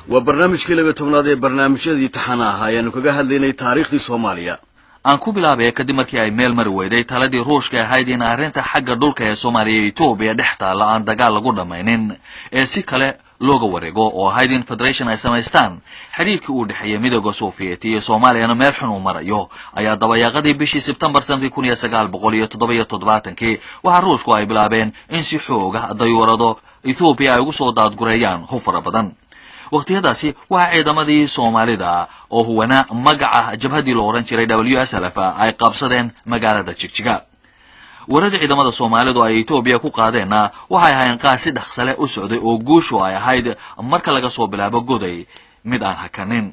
وبرنامج كلمة تمنادي برنامج دي تحناها يعني كجهد لنا تاريخ الصومالية. aan ku bilaabay kadib markii ay meel mari weyday taladii ruushka ahayd in arrinta xagga dhulka ee Soomaaliya iyo Itoobiya dhex taala aan dagaal lagu dhamaynin ee si kale looga wareego oo ahayd in federation ay samaystaan xiriirkii u dhaxeeyay midowga Soviet iyo Soomaaliya meel xun u marayo ayaa dabayaaqadii bishii September sanadkii 1977 waxa ruushku ay bilaabeen in si xoog ah dayuurado Itoobiya ay ugu soo daadgurayaan hub fara badan waqtiyadaasi waa ciidamadii Soomaalida oo huwana magaca jabhadii loo oran jiray WSLF ay qabsadeen magaalada Jigjiga warada ciidamada Soomaalidu ay Itoobiya ku qaadeenna waxay ahaayeen qaasi dhaxsale u socday oo guushu ay ahayd marka laga soo bilaabo goday mid aan hakanin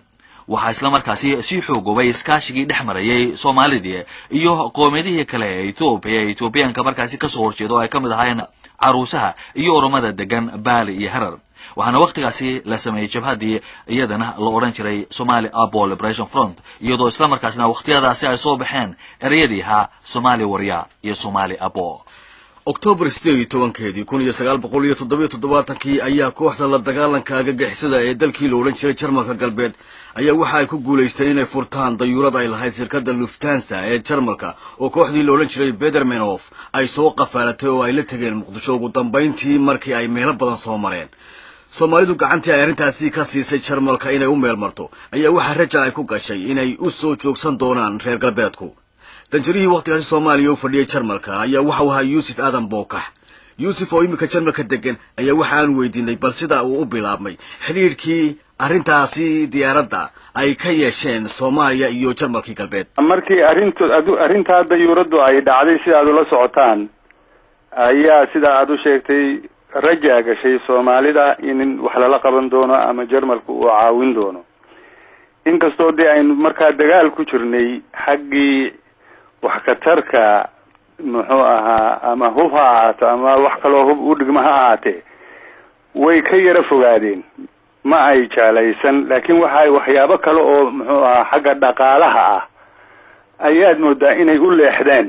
waxa isla markaasi si xoogobay iskaashigii dhexmarayay Soomaalida iyo qoomiyadihii kale ee Itoobiyaanka markaasi ka soo horjeedo ay kamid ahaayeen caruusaha iyo oromada degan Baali iyo Harar waxaana waqtigaasi la sameeyay jabhadii iyadana la oran jiray Somali Abo Liberation Front iyadoo isla markaasna waqtiyadaasi ay soo baxeen ereyadiiha Somali Warrior iyo Somali Abo October 18 1977 ayaa kooxda la dagaalanka gagixisada ee dalkii la oran jiray Jarmalka galbeed ayaa waxa ay ku guuleysteen inay furtaan dayuurad ay lahayd shirkadda Lufthansa ee Jarmalka oo kooxdii la oran jiray Bedermanov ay soo qafaalatay oo ay la tageen Muqdisho ugu dambeyntii markii ay meelo badan soo mareen Soomaalidu gacantii ay arintaasi ka siisay Jarmalka inay u meel marto ayaa waxa raja ay ku gashay inay u soo joogsan doonaan reer galbeedku danjirihii waqtigaasi Soomaaliya u fadhiyay Jarmalka ayaa waxa uu ahaa Yusuf Adam Bookax Yusuf oo imika Jarmalka degan ayaa waxa aan weydiinay bal sida uu u bilaabmay xiriirkii arintaasi diyaaradda ay ka yeesheen Soomaaliya iyo Jarmalkii galbeed markii arinta dayuuradu ay dhacday sida aad la socotaan ayaa sida aad u sheegtay raja gashay Soomaalida in wax la qaban doono ama Jarmalku uu caawin doono inkastoo aynu markaa dagaal ku jirnay xaqii wax ka tarka muxuu ahaa ama hubha ama wax kale oo hub u dhigmaha ahaatee way ka yara fogaadeen ma ay jaalaysan laakiin waxyaabo kale oo muxuu ahaa xagga dhaqaalaha ah ayaad moodaa inay u leexdeen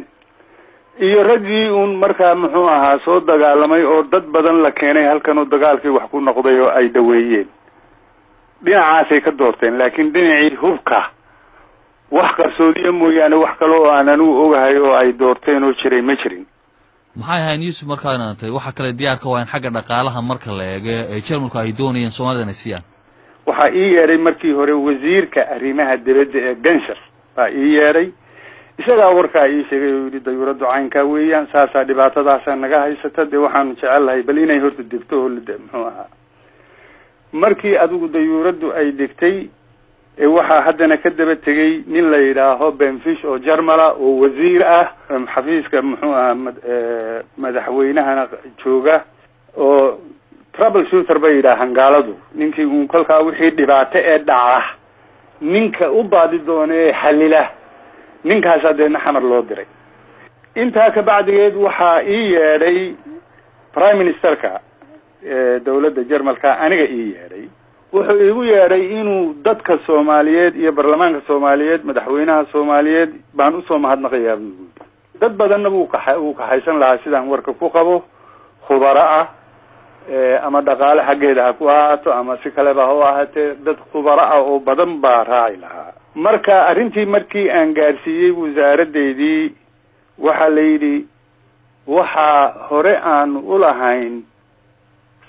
iyo ragii markaa muxuu ahaa soo dagaalamay oo dad badan la keenay halkan oo dagaalkii wax ku noqday oo ay daweeyeen dhinacaasay ka doorteen laakiin dhinacii hubka wax qarsoodiye mooyaane wax kale oo aan anigu ogahay oo ay doorteen oo jiray ma jirin maxay ahayn Yusuf markaa inaantay waxa kale diyaarka waa in xagga dhaqaalaha marka la eego ee Jarmalku ay doonayeen Soomaalida siiyaan waxa ii yeeray markii hore wasiirka arrimaha dibadda ee Genscher baa ii yeeray isaga warka ay sheegay oo yiri dayuuradu caynka weeyaan saasa dhibaatadaas naga haysata waxaan jecelahay bal inay horta degto oo muxuu ahaa markii adigu dayuuradu ay degtay waxa haddana ka daba tagay nin la yiraahdo Benfish oo Jarmala oo wasiir ah xafiiska muxuu ahaa madaxweynahana jooga oo trouble shooter bay yiraahdaan gaaladu ninkii uu kolka wixii dhibaato ee dhaca ninka u baadi doonay xalila ninkaas adeena xamar loo diray inta ka bacdigeed waxa ii yeeray prime ministerka dawladda Jarmalka aniga ii yeeray wuxuu igu yeeray inuu dadka Soomaaliyeed iyo baarlamaanka Soomaaliyeed madaxweynaha Soomaaliyeed baan u soo mahadnaqayaa dad badan uu ka haysan lahaa sidaan warka ku qabo khubara ama dhaqaale xageeda ku ahaato ama si kale ba oo ahaatee dad khubara oo badan baa raacay lahaa marka arintii markii aan gaarsiiyay wasaaradeedii waxa la yiri waxa hore aan u lahayn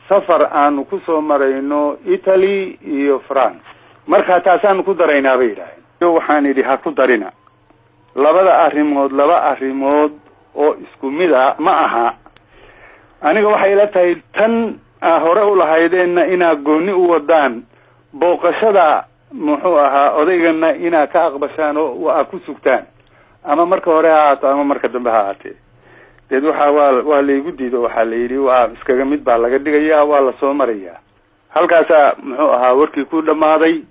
safar aanu ku soo marayno Italy iyo France marka taasaan ku daraynaa bay yiraahdeen waxaan idhi ha ku darina laba arrimood oo isku mid ah ma aha aniga waxay la tahay tan hore u lahaydeenna ina gooni u wadaan booqashada muxuu ahaa odaygana ina ka aqbashaan oo waa ku sugtaan ama marka hore haato ama marka dambe haatee waxa waa la igu diido waxa la yiri waa iskaga mid baa laga dhigayaa waa la soo marayaa halkaas muxuu ahaa warkii ku dhamaaday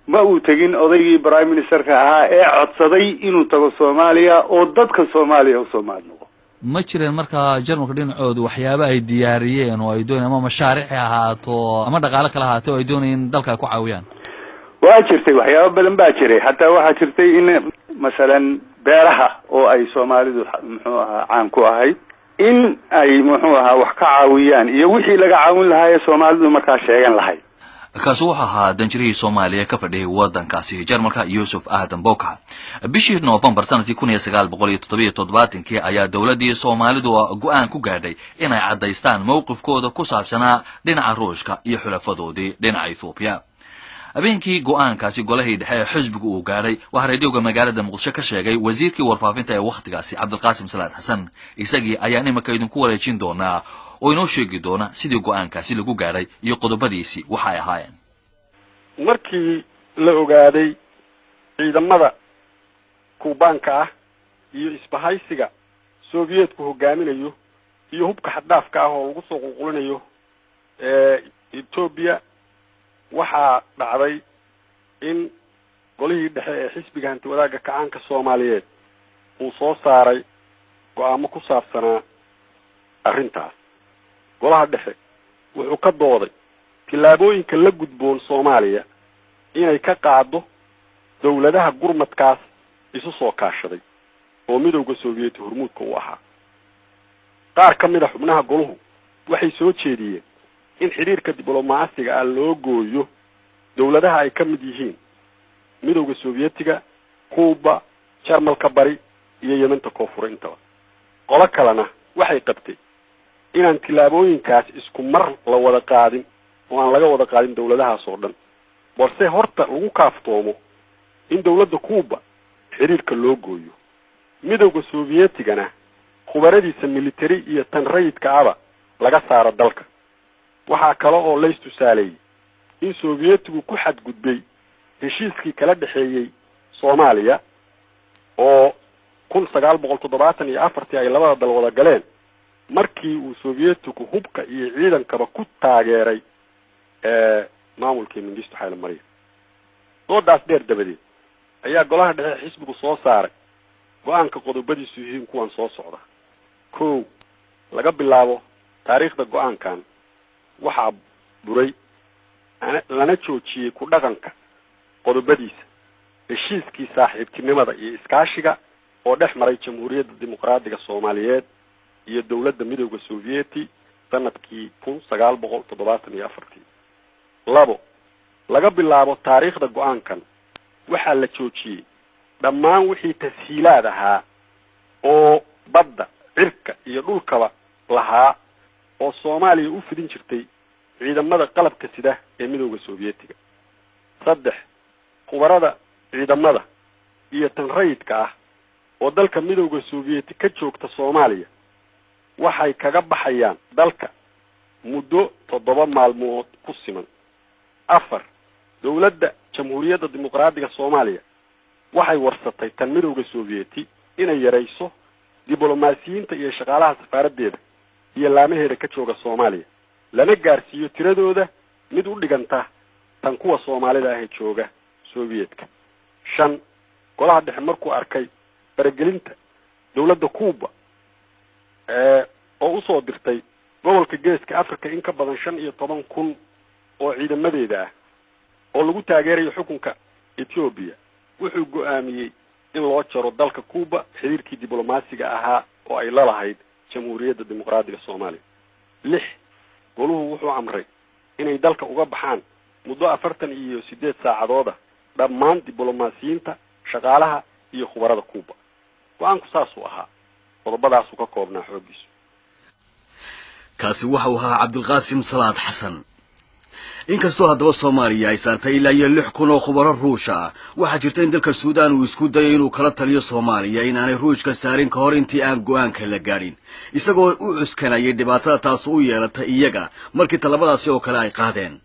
ma uu tagin odaygii prime ministerka ahaa ee codsaday inuu tago Soomaaliya oo dadka Soomaaliya u soo maadnoqo ma jireen markaa Jarmalka dhinacoodu waxyaabo ay diyaariyeen oo ay doonayeen ama mashaariic ahaato ama dhaqaale kala ahaato ay doonayeen dalka ku caawiyaan waa jirtay waxyaabo badan baa jiray hatta waxa jirtay in masalan beeraha oo ay Soomaalidu muxuu ahaa caan ku ahayd in ay muxuu ahaa wax ka caawiyaan iyo wixii laga caawin lahaa Soomaalidu markaa sheegan lahayd kaasi wuxuu ahaa danjirihii Soomaaliya ka fadhiyay waddankaasi Jarmalka Yusuf Aadan Boka. bishii November sanadkii 1977 ayaa dawladii Soomaalidu go'aan ku gaadhay inay cadaystaan mowqifkooda ku saabsanaa dhinaca Ruushka iyo xulafadoodii dhinaca Ethiopia. habeenkii go'aankaasi golahii dhexe xisbigu uu gaadhay waxa raadiyowga magaalada Muqdisho ka sheegay wasiirkii warfaafinta ee waqtigaasi Cabdulqaasim Salaad Xasan. isagii ayaa nimanka idinku wareejin doonaa oo inoo sheegi doona sidii go'aankaasi lagu gaadhay iyo qodobadiisi waxa ay ahaayeen. markii la ogaaday ciidamada Kuubaanka ah iyo isbahaysiga Soviyeetku hogaaminayo iyo hubka xaddaafka ah oo lagu soo qulqulinayo Ethiopia waxaa dhacday in golihii dhexe ee xisbiga hanti wadaagga kacaanka Soomaaliyeed uu soo saaray go'aamo ku saabsanaa arrintaas. golaha dhexe wuxuu ka dooday tilaabooyinka la gudboon Soomaaliya inay ka qaado dawladaha gurmadkaas isu soo kaashaday oo midowga Soviyeeti hormuudka u ahaa. qaar ka mid ah xubnaha goluhu waxay soo jeediyeen in xiriirka diblomaasiga ah loo gooyo dawladaha ay ka mid yihiin midowga Soviyeetiga, Kuuba, Jarmalka bari iyo Yemenka koonfur intaba. qolo kalena waxay qabtay inaan tilaabooyinkaas isku mar la wada qaadin oo aan laga wada qaadin dawladahaas oo dhan, balse horta lagu kaaftoomo in dawladda Kuuba xiriirka loo gooyo. midowga Soviyeetigana khubaradiisa military iyo tan rayidka aba laga saaro dalka. waxaa kale oo la istusaalay in Soviyeetigu ku xadgudbay heshiiskii kala dhaxeeyay Soomaaliya oo 1974 ay labada dal wada galeen markii uu Soviyeetigu hubka iyo ciidankaba ku taageeray maamulkii Mengistu Haile Mariam. doodaas dheer dabadeed ayaa golaha dhexe xisbigu soo saaray go'aanka qodobadiisu yihiin kuwan soo socda. 1 laga bilaabo taariikhda go'aankan waxaa buray lana joojiyay ku dhaqanka qodobadiisa heshiiskii saaxiibtinimada iyo iskaashiga oo dhex maray Jamhuuriyadda Dimuqraadiga Soomaaliyeed iyo dawladda midowga Soviyeeti sanadkii 1974. 2 laga bilaabo taariikhda go'aankan waxaa la joojiyay dhammaan wixii tashiilaad ahaa oo badda, cirka iyo dhulkaba lahaa oo Soomaaliya u fidin jirtay ciidamada qalabka sida ee midowga Soviyeetiga. 3 khubarada ciidamada iyo tan rayidka ah oo dalka midowga Soviyeeti ka joogta Soomaaliya waxay kaga baxayaan dalka muddo 7 maalmood ku siman. 4 dawladda Jamhuuriyadda Dimuqraadiga Soomaaliya waxay warsatay tan midowga Soviyeeti inay yareyso diblomaasiyiinta iyo shaqaalaha safaaraddeeda iyo laamaheeda ka jooga Soomaaliya lana gaarsiiyo tiradooda mid u dhiganta tan kuwa Soomaalida ah ee jooga Soviyeetka. 5 golaha dhexe markuu arkay faragelinta dawladda Kuuba oo u soo dirtay gobolka Geeska Afrika in ka badan 15,000 oo ciidamadeeda ah oo lagu taageerayo xukunka Ethiopia, wuxuu go'aamiyay in loo jaro dalka Kuuba xiriirkii diblomaasiga ahaa oo ay la lahayd Jamhuuriyadda Dimuqraadiga Soomaaliya. 6 goluhu wuxuu amray inay dalka uga baxaan muddo 48 saacadood dhammaan diblomaasiyiinta, shaqaalaha iyo khubarada Kuuba. go'aanku saas uu ahaa qodobadaas uu ka koobnaa xoogiisu. kaasi waxa uu ahaa Cabdulqaasim Salaad Xasan. inkastoo haddaba Soomaaliya ay saartay ilaa 6,000 oo khubaro Ruush ah, waxaa jirta in dalka Suudaan uu isku dayo inuu kala taliyo Soomaaliya inaanay Ruushka saarin ka hor intii aan go'aanka la gaadhin, isagoo u cuskanayay dhibaatada taas u yeelatay iyaga markii talabadaasi oo kale ay qaadeen.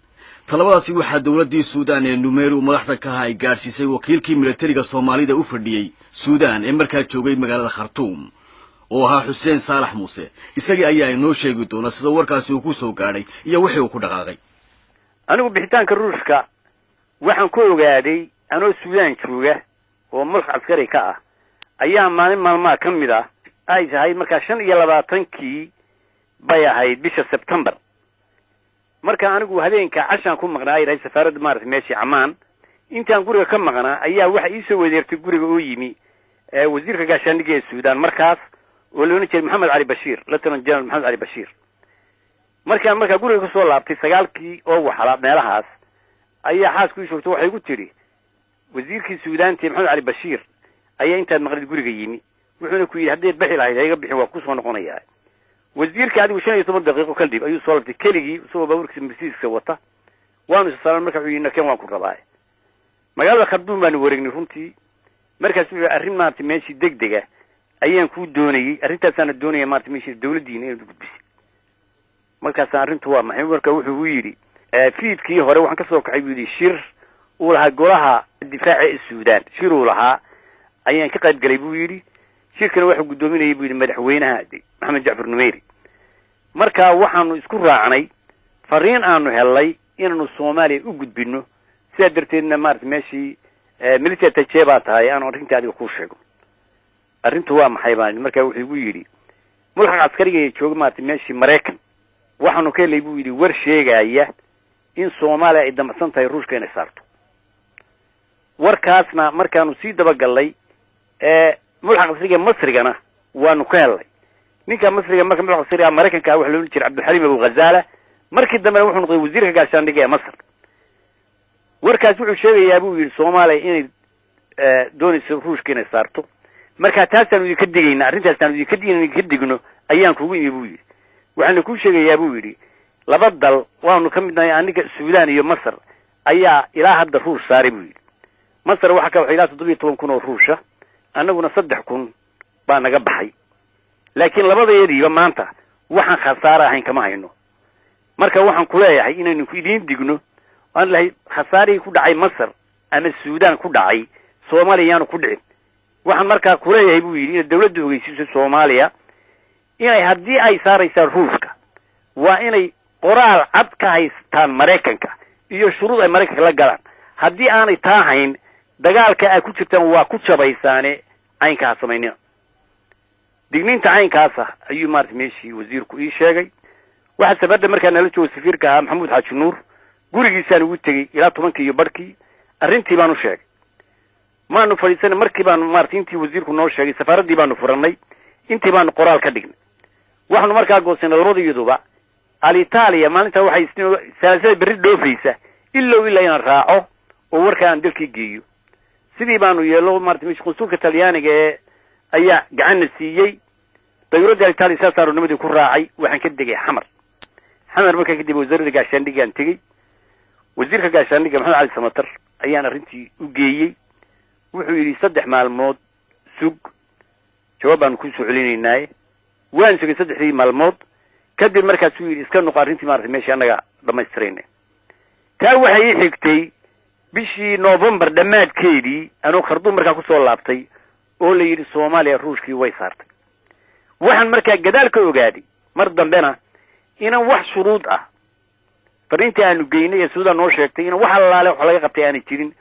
talabadaasi waxaa dawladdii Suudaan ee Numeru madaxda ka ay gaarsiisay wakiilkii militariga Soomaalida u fadhiyay Suudaan ee markaa joogay magaalada Khartoum oo ahaa Xuseen Saalax Muuse. isagii ayaa inoo sheegi doona sida warkaasi uu ku soo gaadhay iyo wixii uu ku dhaqaaqay. anigu bixitaanka Ruushka waxaan ku ogaaday anoo Suudaan jooga oo mulk askari ka ah ayaa maalmaha ka mid ah ay tahay markaa 25kii bay ahayd bisha September. marka anigu habeenka cashan ku maqnaay raay safaaradda Maaris meeshii Ammaan intaan guriga ka maqnaa ayaa waxa ii soo weerartay guriga oo yimi wasiirka gaashaandhigga ee Suudaan markaas oo loo jeeday Maxamed Ali Bashiir, Lieutenant General Maxamed Ali Bashiir. markaa guriga ku soo laabtay 9kii oo waxala meelahaas ayaa xaasku ii joogto waxay ku tiri wasiirkii suudaantii maxamed cali bashiir ayaa intaad maqlid guriga yimi wuxuuna ku yidhi haddayd bixi lahayd hayga bixin waa kusoo noqonayaa wasiirkii adigu 15 daqiiqo kadib ayuu soo labtay keligii isagoo baabuurkiisa Mercedes wata waanu isaalan markaa wuxuu yidhi nakeen waan ku rabaa magaalada Khartoum baanu wareegnay runtii markaas wuxuu arrin maartay meeshii degdega ayaan ku doonayay arrintaasana doonayay maartay meeshii dawladdiina inay gudbiso markaas arrintu waa maxay markaa wuxuu yidhi fiidkii hore waxaan ka soo kaxay buu yidhi shir uu lahaa golaha difaaca ee Suudaan shir uu lahaa ayaan ka qayb galay buu yidhi shirkana wuxuu gudoominayay buu yidhi madaxweynaha Maxamed Jacfar Numeeri markaa waxaanu isku raacnay fariin aanu helay inaanu Soomaaliya u gudbino sida darteedna maartay meeshii military tajeba tahay aan arrinta adiga ku sheego arrintu waa maxay baan markaa wuxuu igu yidhi mulka askariga ee jooga maartay meeshii Mareykan waxaanu ka helay buu yidhi war sheegaya in Soomaaliya ay damacsan tahay Ruushka inay saarto warkaasna markaanu sii daba galay mulka askariga Masrigana waanu ka helay ninka Masriga marka mulka askariga Mareykanka waxa loo jiray Abdulxaliim Abu Ghazala markii dambe wuxuu noqday wasiirka gaashaandhigga ee Masar warkaas wuxuu sheegayaa buu yidhi Soomaaliya inay doonayso Ruushka inay saarto marka taasaan idin ka digayna arrintaasaan idin ka digno ayaan kugu imi buu yidhi waxaan ku sheegayaa buu yidhi laba dal waanu ka midnahay aniga Suudaan iyo Masar ayaa ilaa hadda Ruush saaray buu yidhi Masar waxa ka waxay ilaa 17,000 oo Ruusha annaguna 3,000 baa naga baxay laakiin labadeediiba maanta waxaan khasaare ahayn kama hayno marka waxaan ku leeyahay inaynu ku idin digno aan lahay khasaarey ku dhacay Masar ama Suudaan ku dhacay Soomaaliya ku dhicin waxaan markaa ku leeyahay buu yidhi in dawladdu ogeysiiso Soomaaliya inay haddii ay saaraysaa Ruushka waa inay qoraal cad ka haystaan Mareykanka iyo shuruud ay Mareykanka la galaan haddii aanay taahayn dagaalka ay ku jirtaan waa ku jabaysaane aynka sameynaa digniinta aynkaasa ayuu maartay meeshii wasiirku ii sheegay waxa sababta markaa nala joogo safiirka Maxamuud Xaaji Nuur gurigiisaan ugu tagay ilaa 10 iyo barkii arrintii baan u sheegay maanu fadhiisanay markii baan maartay intii wasiirku noo sheegay safaaradii baanu furanay intii baanu qoraal ka dhignay waxaanu markaa goosanay labadayaduba Italia maalinta waxay salaasada berri dhoofaysa ilaa inaan raaco oo warka aan dalkii geeyo sidii baanu yeelo maartay meeshii qunsulka Talyaaniga ee ayaa gacan siiyay dawladda Italia saasaaro nimadii ku raacay waxaan ka degay xamar markaa kadib wasaaradda gaashaandhigga aan tagay wasiirka gaashaandhigga Maxamed Cali Samatar ayaan arrintii u geeyay wuxuu yidhi 3 maalmood sug jawaabaan ku soo celinaynaa waan sugay 3 maalmood kadib markaas uu yidhi iska noqo arrintii maartay meeshii anaga dhamaystireenay taa waxay xigtay bishii November dhammaadkeedii anoo Khartoum markaa ku soo laabtay oo la yidhi Soomaaliya Ruushkii way saartay waxaan markaa gadaal ka ogaaday mar dambena inaan wax shuruud ah fariintii aanu geynay ee Suudaan noo sheegtay in wax allaale wax laga qabtay aan jirin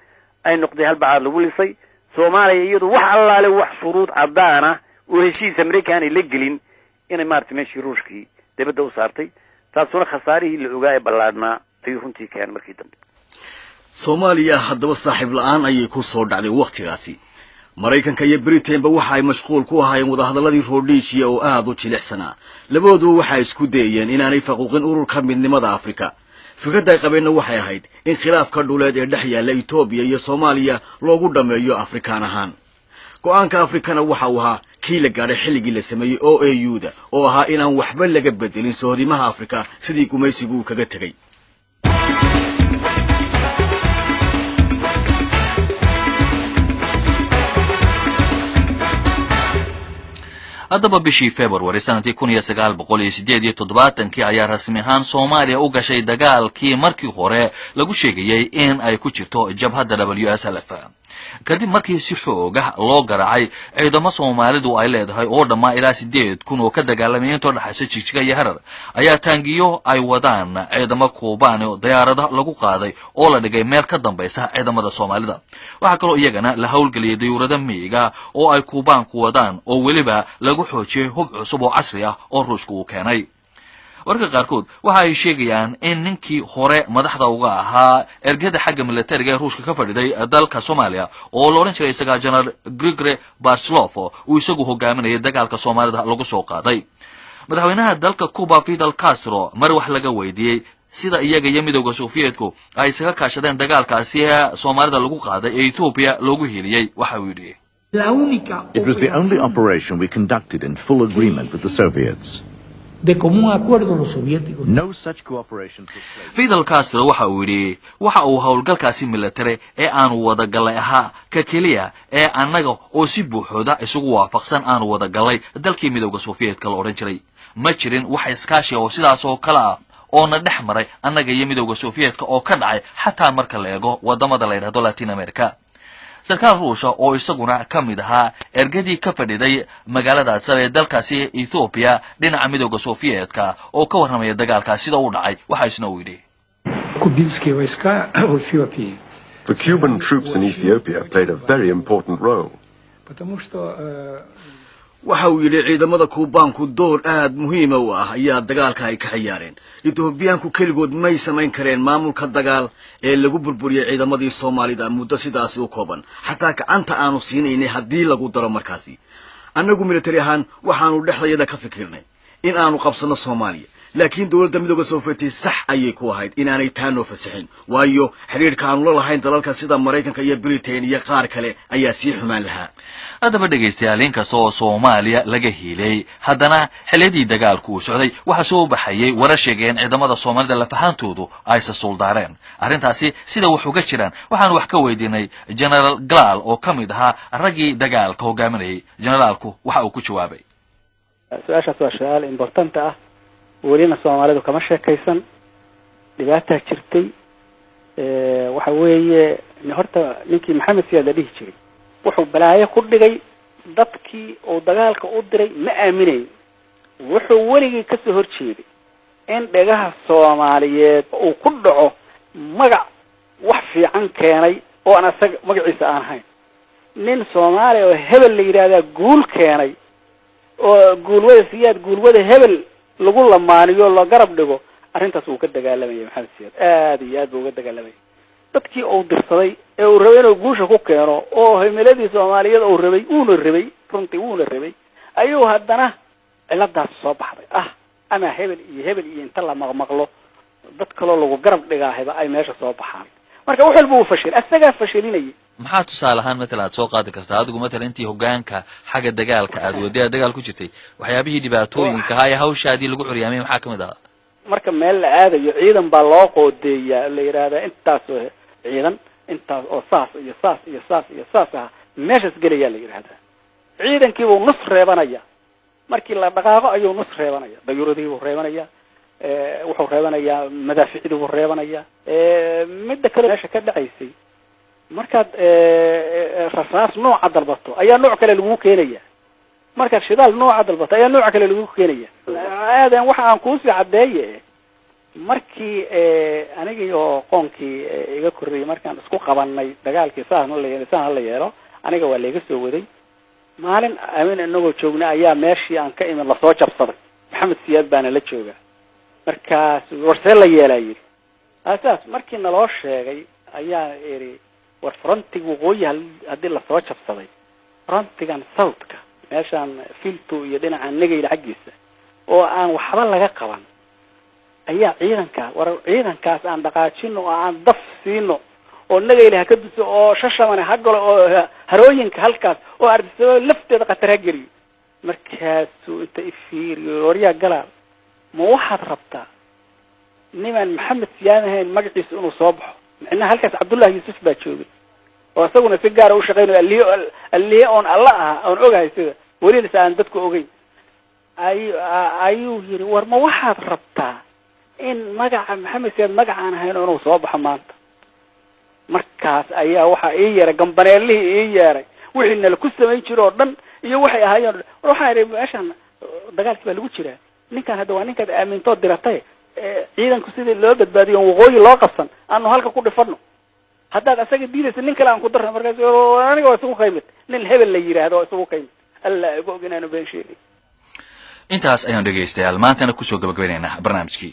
ay noqday hal bacaad lagu lisay Soomaaliya iyadu wax allaale wax shuruud cadaana oo heshiis Amerikaan ay la gelin inay maartay meeshii Ruushkii dibadda u saartay taasuna khasaarihii la ogaay ballaadna ay runtii keen markii dambe Soomaaliya haddaba saaxiib la'aan ayay ku soo dhacday waqtigaasi Mareykanka iyo Britain ba waxa ay mashquul ku ahaayeen wadahadaladii Rhodesia oo aad u jilicsanaa labadoodu waxa isku dayeen inaanay faquuqin ururka midnimada Afrika fikradda ay qabeenna waxay ahayd in khilaafka dhuleed ee dhex yaala Ethiopia iyo Soomaaliya loogu dhameeyo Afrikaan ahaan go'aanka Afrikana waxa uu ahaa kii la gaaray xilligii la sameeyay OAU-da oo ahaa inaan waxba laga bedelin soodimaha Afrika sidii gumaysigu kaga tagay haddaba bishii February sanadkii 1978 ayaa rasmi ahaan Soomaaliya u gashay dagaalkii markii hore lagu sheegayay in ay ku jirto jabhadda WSLF kadib markii si xoog ah loo garaacay ciidamo Soomaalidu ay leedahay oo dhammaa ilaa 8,000 oo ka dagaalamay inta dhaxaysa Jigjiga iyo Harar ayaa taangiyo ay wadaan ciidamo Kuubaan oo diyaarada lagu qaaday oo la dhigay meel ka dambaysa ciidamada Soomaalida waxa kale oo iyagana la hawlgeliyay dawladda miyiga oo ay Kuubaan ku wadaan oo waliba lagu xoojiyay hub cusub oo casri ah oo Ruushku uu keenay warka qaarkood waxa ay sheegayaan in ninkii hore madaxda uga ahaa ergada xagga militariga ee Ruushka ka fadhiday dalka Soomaaliya oo loo oran jiray isaga General Grigore Barslov uu isagu hogaaminayay dagaalka Soomaalida lagu soo qaaday madaxweynaha dalka Cuba Fidel Castro mar wax laga weydiiyay sida iyaga iyo midowda Sovietku ay isaga kaashadeen dagaalkaasi ee Soomaalida lagu qaaday ee Ethiopia loogu heliyay waxa uu yidhi It was the only operation we conducted in full agreement with the Soviets. De común acuerdo los soviéticos. No such cooperation took place. Fidel Castro waxa uu yidhi waxa uu howlgalkaasi military ee aanu wada galay ahaa ka keliya ee annaga oo si buuxda isugu waafaqsan aanu wada galay dalkii midowda Soviyetka la oran jiray ma jirin wax iskaashi oo sidaas oo kala ah oo na dhex maray annaga iyo midowda Soviyetka oo ka dhacay xataa marka la eego wadamada la yiraahdo Latin America sarkaal Ruushka oo isaguna ka mid ahaa ergadii ka fadhiday magaalada ee dalkaasi Ethiopia dhinaca midowda Soviyetka oo ka warramaya dagaalkaasi sida uu dhacay waxa isna uu yidhi Kubinskие войска в Эфиопии. The Cuban troops in Ethiopia played a very important role. Потому что waxa uu yidhi ciidamada Kuubaanku door aad muhiim u ah ayaa dagaalka ay ka ciyaareen Etoobiyaanku kaligood may samayn kareen maamulka dagaal ee lagu burburiyay ciidamadii Soomaalida muddo sidaas u kooban xataa gacanta aanu siinayna hadii lagu daro markaasi annagu military ahaan waxaanu dhexdayada ka fikirnay in aanu qabsano Soomaaliya laakiin dawladda midowga Sovieti sax ayay ku ahayd in aanay taano fasaxin waayo xiriirka aanu la lahayn dalalka sida Mareykanka iyo Britain iyo qaar kale ayaa sii xumaan lahaa hadaba dhageystayaal inkasta oo Soomaaliya laga helay haddana xilladii dagaalku uu socday waxa soo baxayay warar sheegeen ciidamada Soomaalida la fahantoodu ay sasuldaareen arrintaasi sida wax uga jiraan waxaan wax ka weydiinay General Glal oo kamid ahaa ragii dagaalka hogaaminayay generaalku waxa uu ku jawaabay su'aashaas waa su'aal important ah welina Soomaalidu kama sheekaysan dhibaato jirtay waxa weeye horta ninkii Maxamed Siyaad la dhihi jiray wuxuu balaayo ku dhigay dadkii oo dagaalka u diray ma aaminay wuxuu weligii ka soo horjeeday in dhagaha Soomaaliyeed uu ku dhaco magac wax fiican keenay oo aan asaga magaciisa aan ahayn nin Soomaali oo hebel la yiraahdo guul keenay oo guulwada Siyaad guulwada hebel lagu lamaaniyo la garab dhigo arrintaas uu ka dagaalamay Maxamed Siyaad aad iyo aad uga dagaalamay dadkii uu dirsaday ee uu rabay inuu guusha ku keeno oo himiladii Soomaaliyeed uu rabay runtii uuna rabay ayuu haddana ciladaas soo baxday ama hebel iyo inta la maqlo dad kale lagu garab dhigaahayba ay meesha soo baxaan marka wuxuu walba uu fashil asaga fashilinay maxaa tusaalahan mesela aad soo qaadi kartaa adigu mesela intii hogaanka xagga dagaalka aad waday dagaal ku jirtay waxyaabihii dhibaatooyinka ay hawshaadii lagu xuriyaamay maxaa kamid ah marka meel la aadayo ciidan baa loo qoodeeyaa la yiraahdaa intaas ciidan intaas oo saas meeshas galaya la yiraahdaa ciidankii uu nus reebanaya markii la dhaqaaqo ayuu nus reebanaya dayuuradii uu reebanaya wuxuu reebanaya madaaficdii uu reebanaya midda kale meesha ka dhacaysay markaad rasaas nooca dalbato ayaa nooc kale lagu keenaya markaad shidaal nooca dalbato ayaa nooc kale lagu keenaya aadan waxa aan ku sii cadeeyay markii aniga iyo qoonkii iga korreeyay markaan isku qabanay dagaalkii saan la yeelo aniga waa leega soo waday maalin aamin inagoo joogna ayaa meeshii aan ka imin la soo jabsaday Maxamed Siyaad baana la jooga markaas warsee la yeelay asaas markii naloo sheegay ayaa eri war frontigu waqooyi hadii la soo jabsaday frontigan southka meeshaan filto iyo dhinaca nagayl xagiisa oo aan waxba laga qaban ayaa ciidankaas aan dhaqaajino oo aan daf siino oo nagaylaha ka duso oo shashamana hagalo oo harooyinka halkaas oo ardisada lafteeda qatar geliyo markaasuu inta ifiiriyo wariyaa galaal ma waxaad rabtaa niman Maxamed Siyaad ahayn magaciisa inuu soo baxo macnaha halkaas Cabdullaahi Yuusuf baa joogay oo asaguna si gaar ah u shaqeynay alliye on Allah on ogahay sida wariina aan dadku ogeyn ayuu yiri war ma waxaad rabtaa in magaca Maxamed Siyaad magacaan ahayn inuu soo baxo maanta markaas ayaa waxa ii yeeray gambaneelihii ii yeeray wixii nala ku sameyn jiro oo dhan iyo waxay ahaayeen waxa ay meeshan dagaalkii baa lagu jiraa ninkan hadda waa ninka aaminto diratay ciidanku sidii loo badbaadiyo waqooyi loo qabsan aanu halka ku dhifano haddaad asaga diidaysa nin kale aan ku darno markaas aniga waa isugu qaymid nin hebel la yiraahdo oo isugu qaymid alla igu oginaano been sheegay intaas ayaan dhageystayaal maantana ku soo gabagabeynaa barnaamijkii